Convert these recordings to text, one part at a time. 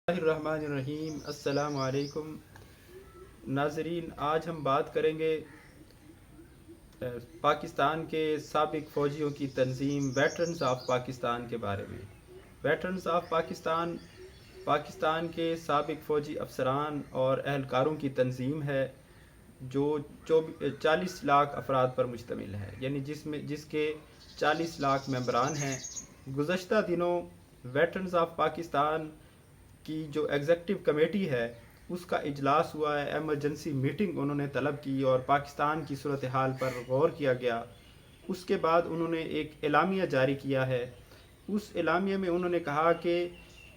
الرحمن السلام علیکم ناظرین، آج ہم بات کریں گے پاکستان کے سابق فوجیوں کی تنظیم ویٹرنز آف پاکستان کے بارے میں۔ ویٹرنز آف پاکستان پاکستان کے سابق فوجی افسران اور اہلکاروں کی تنظیم ہے جو 40 لاکھ افراد پر مشتمل ہے، یعنی جس کے 40 لاکھ ممبران ہیں۔ گزشتہ دنوں ویٹرنز آف پاکستان کی جو ایگزیکٹو کمیٹی ہے اس کا اجلاس ہوا ہے، ایمرجنسی میٹنگ انہوں نے طلب کی اور پاکستان کی صورتحال پر غور کیا گیا۔ اس کے بعد انہوں نے ایک اعلامیہ جاری کیا ہے۔ اس اعلامیہ میں انہوں نے کہا کہ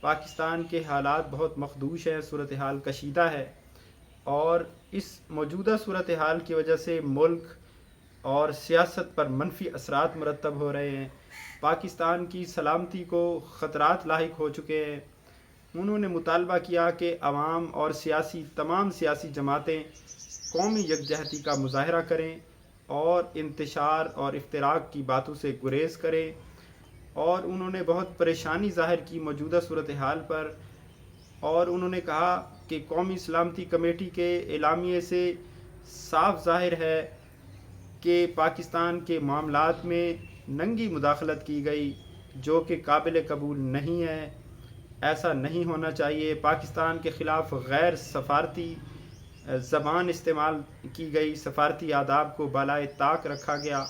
پاکستان کے حالات بہت مخدوش ہیں، صورتحال کشیدہ ہے اور اس موجودہ صورتحال کی وجہ سے ملک اور سیاست پر منفی اثرات مرتب ہو رہے ہیں، پاکستان کی سلامتی کو خطرات لاحق ہو چکے ہیں۔ انہوں نے مطالبہ کیا کہ عوام اور تمام سیاسی جماعتیں قومی یکجہتی کا مظاہرہ کریں اور انتشار اور افتراق کی باتوں سے گریز کریں، اور انہوں نے بہت پریشانی ظاہر کی موجودہ صورتحال پر، اور انہوں نے کہا کہ قومی سلامتی کمیٹی کے اعلامیے سے صاف ظاہر ہے کہ پاکستان کے معاملات میں ننگی مداخلت کی گئی جو کہ قابل قبول نہیں ہے، ایسا نہیں ہونا چاہیے۔ پاکستان کے خلاف غیر سفارتی زبان استعمال کی گئی، سفارتی آداب کو بالائے طاق رکھا گیا،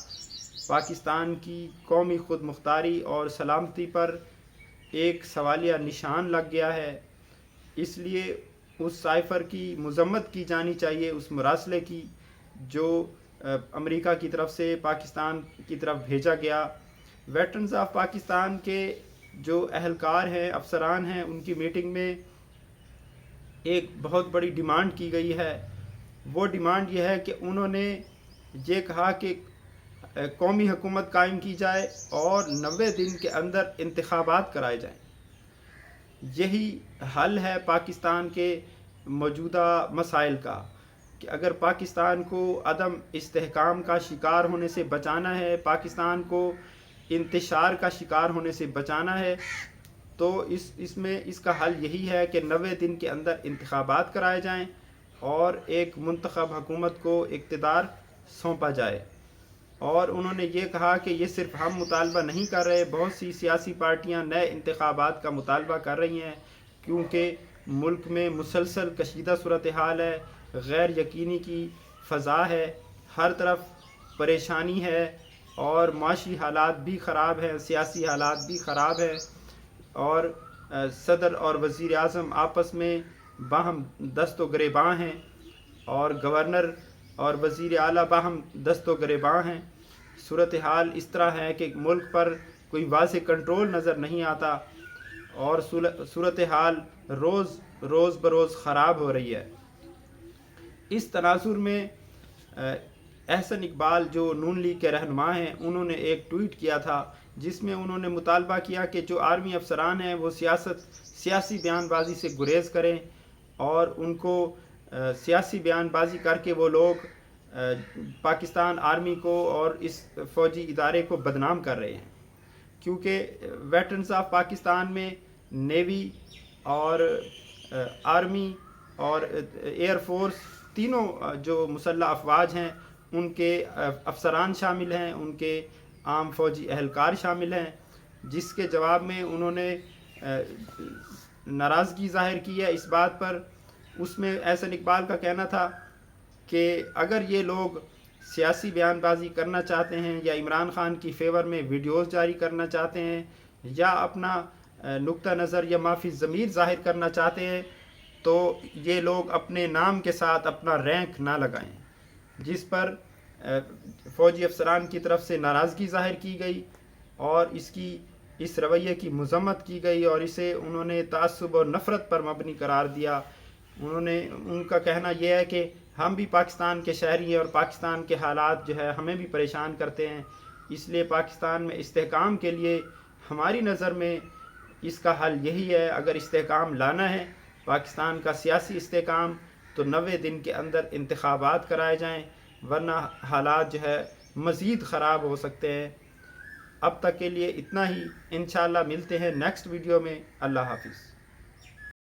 پاکستان کی قومی خود مختاری اور سلامتی پر ایک سوالیہ نشان لگ گیا ہے۔ اس لیے اس سائفر کی مذمت کی جانی چاہیے، اس مراسلے کی جو امریکہ کی طرف سے پاکستان کی طرف بھیجا گیا۔ ویٹرنز آف پاکستان کے جو اہلکار ہیں، افسران ہیں، ان کی میٹنگ میں ایک بہت بڑی ڈیمانڈ کی گئی ہے۔ وہ ڈیمانڈ یہ ہے کہ انہوں نے یہ کہا کہ قومی حکومت قائم کی جائے اور 90 دن کے اندر انتخابات کرائے جائیں۔ یہی حل ہے پاکستان کے موجودہ مسائل کا، کہ اگر پاکستان کو عدم استحکام کا شکار ہونے سے بچانا ہے، پاکستان کو انتشار کا شکار ہونے سے بچانا ہے، تو اس کا حل یہی ہے کہ 90 دن کے اندر انتخابات کرائے جائیں اور ایک منتخب حکومت کو اقتدار سونپا جائے۔ اور انہوں نے یہ کہا کہ یہ صرف ہم مطالبہ نہیں کر رہے، بہت سی سیاسی پارٹیاں نئے انتخابات کا مطالبہ کر رہی ہیں، کیونکہ ملک میں مسلسل کشیدہ صورتحال ہے، غیر یقینی کی فضا ہے، ہر طرف پریشانی ہے اور معاشی حالات بھی خراب ہیں، سیاسی حالات بھی خراب ہیں، اور صدر اور وزیر اعظم آپس میں باہم دست و گریباں ہیں، اور گورنر اور وزیر اعلیٰ باہم دست و گریباں ہیں۔ صورتحال اس طرح ہے کہ ملک پر کوئی واضح کنٹرول نظر نہیں آتا اور صورتحال روز بروز خراب ہو رہی ہے۔ اس تناظر میں احسن اقبال جو نون لیگ کے رہنما ہیں، انہوں نے ایک ٹویٹ کیا تھا جس میں انہوں نے مطالبہ کیا کہ جو آرمی افسران ہیں وہ سیاسی بیان بازی سے گریز کریں، اور ان کو سیاسی بیان بازی کر کے وہ لوگ پاکستان آرمی کو اور اس فوجی ادارے کو بدنام کر رہے ہیں، کیونکہ ویٹرنز آف پاکستان میں نیوی اور آرمی اور ایئر فورس تینوں جو مسلح افواج ہیں ان کے افسران شامل ہیں، ان کے عام فوجی اہلکار شامل ہیں، جس کے جواب میں انہوں نے ناراضگی ظاہر کی ہے اس بات پر۔ اس میں احسن اقبال کا کہنا تھا کہ اگر یہ لوگ سیاسی بیان بازی کرنا چاہتے ہیں یا عمران خان کی فیور میں ویڈیوز جاری کرنا چاہتے ہیں یا اپنا نقطہ نظر یا معافی ضمیر ظاہر کرنا چاہتے ہیں، تو یہ لوگ اپنے نام کے ساتھ اپنا رینک نہ لگائیں، جس پر فوجی افسران کی طرف سے ناراضگی ظاہر کی گئی اور اس رویے کی مذمت کی گئی، اور اسے انہوں نے تعصب اور نفرت پر مبنی قرار دیا۔ ان کا کہنا یہ ہے کہ ہم بھی پاکستان کے شہری ہیں اور پاکستان کے حالات جو ہے ہمیں بھی پریشان کرتے ہیں، اس لیے پاکستان میں استحکام کے لیے ہماری نظر میں اس کا حل یہی ہے، اگر استحکام لانا ہے پاکستان کا سیاسی استحکام، تو 90 دن کے اندر انتخابات کرائے جائیں، ورنہ حالات جو ہے مزید خراب ہو سکتے ہیں۔ اب تک کے لیے اتنا ہی، انشاءاللہ ملتے ہیں نیکسٹ ویڈیو میں۔ اللہ حافظ۔